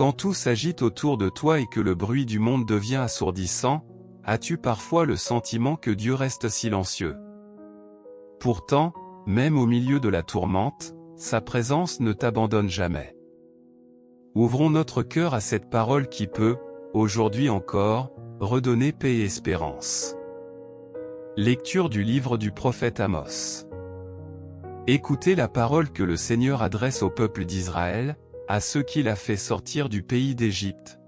Quand tout s'agite autour de toi et que le bruit du monde devient assourdissant, as-tu parfois le sentiment que Dieu reste silencieux? Pourtant, même au milieu de la tourmente, sa présence ne t'abandonne jamais. Ouvrons notre cœur à cette parole qui peut, aujourd'hui encore, redonner paix et espérance. Lecture du livre du prophète Amos. Écoutez la parole que le Seigneur adresse au peuple d'Israël, à ceux qu'il a fait sortir du pays d'Égypte.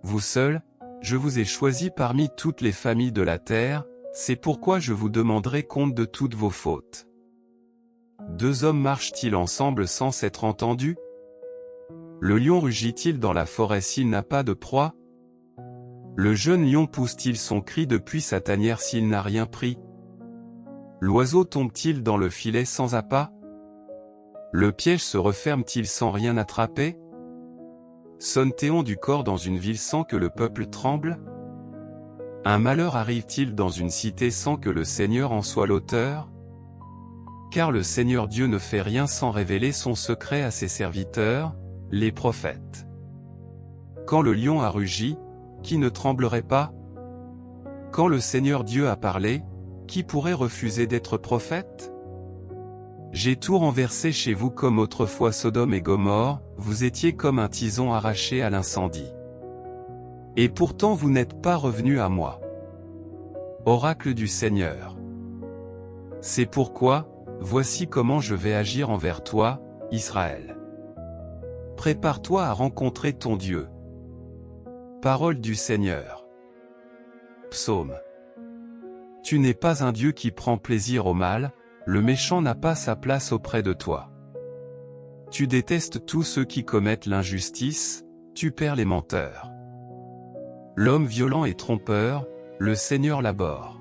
Vous seuls, je vous ai choisis parmi toutes les familles de la terre, c'est pourquoi je vous demanderai compte de toutes vos fautes. Deux hommes marchent-ils ensemble sans s'être entendus? Le lion rugit-il dans la forêt s'il n'a pas de proie? Le jeune lion pousse-t-il son cri depuis sa tanière s'il n'a rien pris? L'oiseau tombe-t-il dans le filet sans appât? Le piège se referme-t-il sans rien attraper? Sonne-t-on du corps dans une ville sans que le peuple tremble? Un malheur arrive-t-il dans une cité sans que le Seigneur en soit l'auteur? Car le Seigneur Dieu ne fait rien sans révéler son secret à ses serviteurs, les prophètes. Quand le lion a rugi, qui ne tremblerait pas? Quand le Seigneur Dieu a parlé, qui pourrait refuser d'être prophète? J'ai tout renversé chez vous comme autrefois Sodome et Gomorrhe, vous étiez comme un tison arraché à l'incendie. Et pourtant vous n'êtes pas revenus à moi. Oracle du Seigneur. C'est pourquoi, voici comment je vais agir envers toi, Israël. Prépare-toi à rencontrer ton Dieu. Parole du Seigneur. Psaume. Tu n'es pas un Dieu qui prend plaisir au mal, le méchant n'a pas sa place auprès de toi. Tu détestes tous ceux qui commettent l'injustice, tu perds les menteurs. L'homme violent et trompeur, le Seigneur l'abhorre.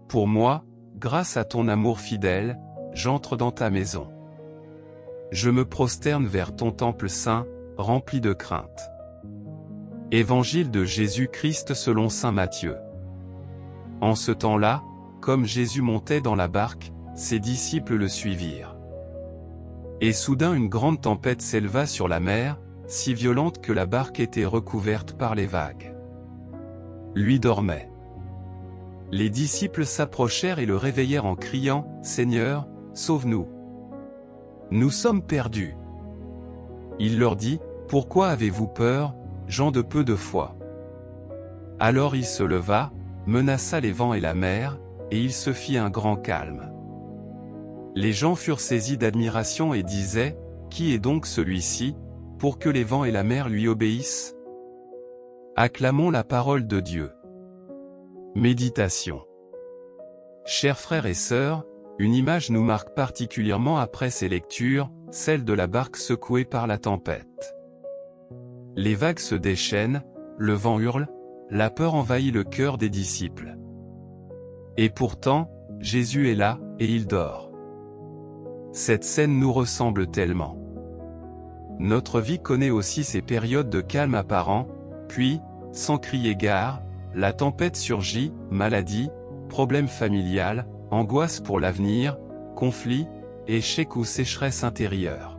Pour moi, grâce à ton amour fidèle, j'entre dans ta maison. Je me prosterne vers ton temple saint, rempli de crainte. Évangile de Jésus-Christ selon saint Matthieu. En ce temps-là, comme Jésus montait dans la barque, ses disciples le suivirent. Et soudain une grande tempête s'éleva sur la mer, si violente que la barque était recouverte par les vagues. Lui dormait. Les disciples s'approchèrent et le réveillèrent en criant, « Seigneur, sauve-nous! Nous sommes perdus. » Il leur dit, « Pourquoi avez-vous peur, gens de peu de foi ?» Alors il se leva, menaça les vents et la mer, et il se fit un grand calme. Les gens furent saisis d'admiration et disaient, « Qui est donc celui-ci, pour que les vents et la mer lui obéissent ?» Acclamons la parole de Dieu. Méditation. Chers frères et sœurs, une image nous marque particulièrement après ces lectures, celle de la barque secouée par la tempête. Les vagues se déchaînent, le vent hurle, la peur envahit le cœur des disciples. Et pourtant, Jésus est là, et il dort. Cette scène nous ressemble tellement. Notre vie connaît aussi ces périodes de calme apparent, puis, sans crier gare, la tempête surgit, maladie, problème familial, angoisse pour l'avenir, conflit, échec ou sécheresse intérieure.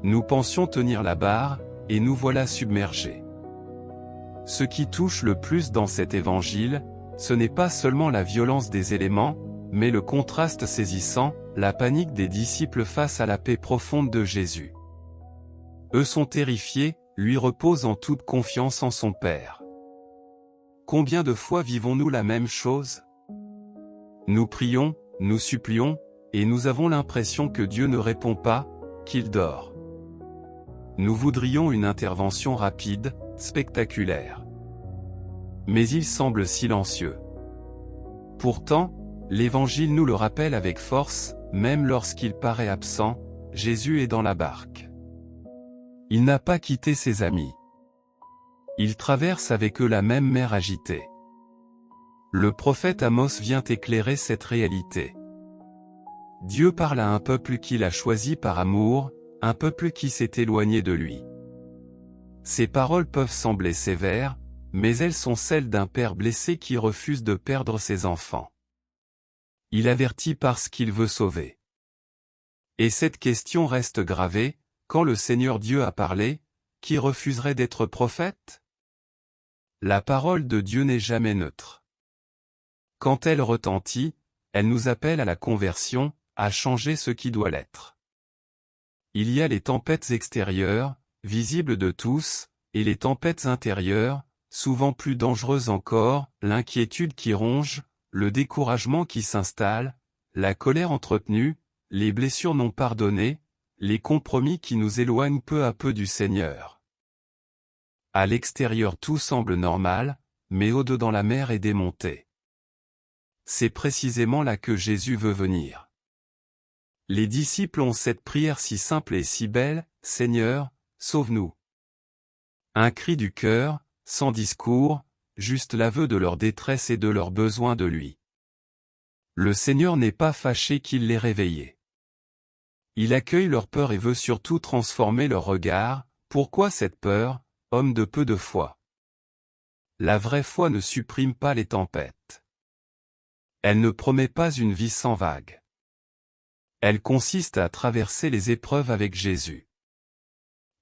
Nous pensions tenir la barre, et nous voilà submergés. Ce qui touche le plus dans cet évangile, ce n'est pas seulement la violence des éléments, mais le contraste saisissant, la panique des disciples face à la paix profonde de Jésus. Eux sont terrifiés, lui reposent en toute confiance en son Père. Combien de fois vivons-nous la même chose? Nous prions, nous supplions, et nous avons l'impression que Dieu ne répond pas, qu'il dort. Nous voudrions une intervention rapide, spectaculaire. Mais il semble silencieux. Pourtant, l'Évangile nous le rappelle avec force, même lorsqu'il paraît absent, Jésus est dans la barque. Il n'a pas quitté ses amis. Il traverse avec eux la même mer agitée. Le prophète Amos vient éclairer cette réalité. Dieu parle à un peuple qu'il a choisi par amour, un peuple qui s'est éloigné de lui. Ces paroles peuvent sembler sévères, mais elles sont celles d'un père blessé qui refuse de perdre ses enfants. Il avertit parce qu'il veut sauver. Et cette question reste gravée, quand le Seigneur Dieu a parlé, qui refuserait d'être prophète? La parole de Dieu n'est jamais neutre. Quand elle retentit, elle nous appelle à la conversion, à changer ce qui doit l'être. Il y a les tempêtes extérieures, visibles de tous, et les tempêtes intérieures, souvent plus dangereuses encore, l'inquiétude qui ronge, le découragement qui s'installe, la colère entretenue, les blessures non pardonnées, les compromis qui nous éloignent peu à peu du Seigneur. À l'extérieur tout semble normal, mais au-dedans la mer est démontée. C'est précisément là que Jésus veut venir. Les disciples ont cette prière si simple et si belle, « Seigneur, sauve-nous ». Un cri du cœur, sans discours, juste l'aveu de leur détresse et de leur besoin de lui. Le Seigneur n'est pas fâché qu'il les réveille. Il accueille leur peur et veut surtout transformer leur regard. Pourquoi cette peur, homme de peu de foi? La vraie foi ne supprime pas les tempêtes. Elle ne promet pas une vie sans vagues. Elle consiste à traverser les épreuves avec Jésus.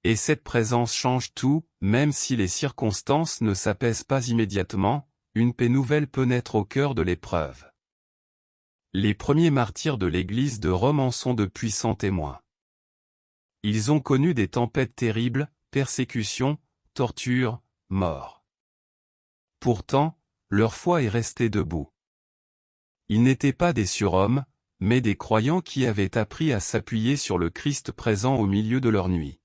Et cette présence change tout, même si les circonstances ne s'apaisent pas immédiatement, une paix nouvelle peut naître au cœur de l'épreuve. Les premiers martyrs de l'Église de Rome en sont de puissants témoins. Ils ont connu des tempêtes terribles, persécutions, tortures, morts. Pourtant, leur foi est restée debout. Ils n'étaient pas des surhommes, mais des croyants qui avaient appris à s'appuyer sur le Christ présent au milieu de leur nuit.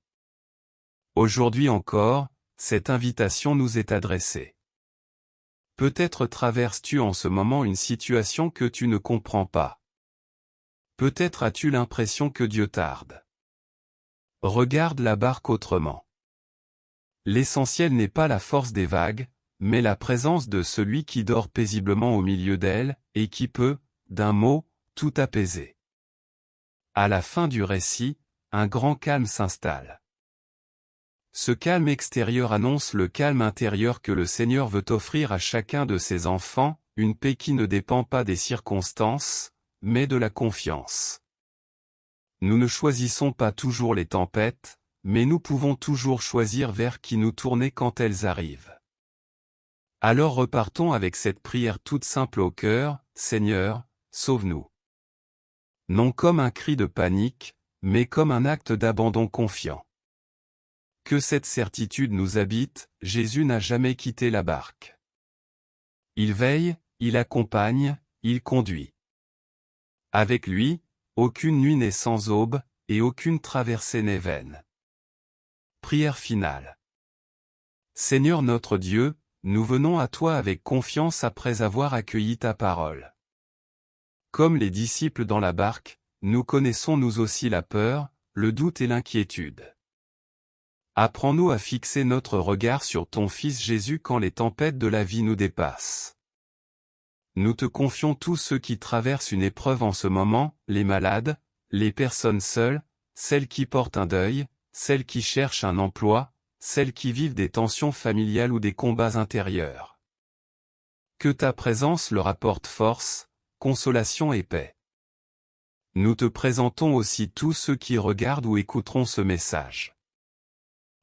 Aujourd'hui encore, cette invitation nous est adressée. Peut-être traverses-tu en ce moment une situation que tu ne comprends pas. Peut-être as-tu l'impression que Dieu tarde. Regarde la barque autrement. L'essentiel n'est pas la force des vagues, mais la présence de celui qui dort paisiblement au milieu d'elle, et qui peut, d'un mot, tout apaiser. À la fin du récit, un grand calme s'installe. Ce calme extérieur annonce le calme intérieur que le Seigneur veut offrir à chacun de ses enfants, une paix qui ne dépend pas des circonstances, mais de la confiance. Nous ne choisissons pas toujours les tempêtes, mais nous pouvons toujours choisir vers qui nous tourner quand elles arrivent. Alors repartons avec cette prière toute simple au cœur, « Seigneur, sauve-nous ». Non comme un cri de panique, mais comme un acte d'abandon confiant. Que cette certitude nous habite, Jésus n'a jamais quitté la barque. Il veille, il accompagne, il conduit. Avec lui, aucune nuit n'est sans aube, et aucune traversée n'est vaine. Prière finale. Seigneur notre Dieu, nous venons à toi avec confiance après avoir accueilli ta parole. Comme les disciples dans la barque, nous connaissons nous aussi la peur, le doute et l'inquiétude. Apprends-nous à fixer notre regard sur ton Fils Jésus quand les tempêtes de la vie nous dépassent. Nous te confions tous ceux qui traversent une épreuve en ce moment, les malades, les personnes seules, celles qui portent un deuil, celles qui cherchent un emploi, celles qui vivent des tensions familiales ou des combats intérieurs. Que ta présence leur apporte force, consolation et paix. Nous te présentons aussi tous ceux qui regardent ou écouteront ce message.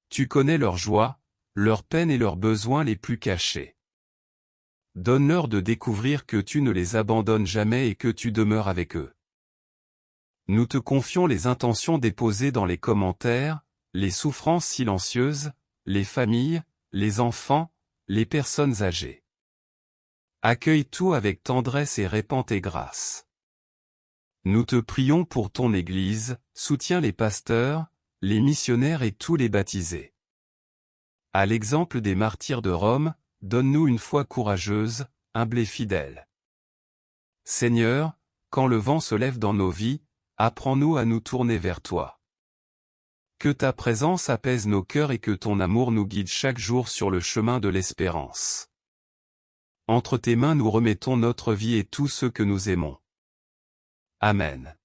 Tu connais leur joie, leurs peines et leurs besoins les plus cachés. Donne-leur de découvrir que tu ne les abandonnes jamais et que tu demeures avec eux. Nous te confions les intentions déposées dans les commentaires, les souffrances silencieuses, les familles, les enfants, les personnes âgées. Accueille tout avec tendresse et répands tes grâces. Nous te prions pour ton Église, soutiens les pasteurs, les missionnaires et tous les baptisés. À l'exemple des martyrs de Rome, donne-nous une foi courageuse, humble et fidèle. Seigneur, quand le vent se lève dans nos vies, apprends-nous à nous tourner vers toi. Que ta présence apaise nos cœurs et que ton amour nous guide chaque jour sur le chemin de l'espérance. Entre tes mains nous remettons notre vie et tous ceux que nous aimons. Amen.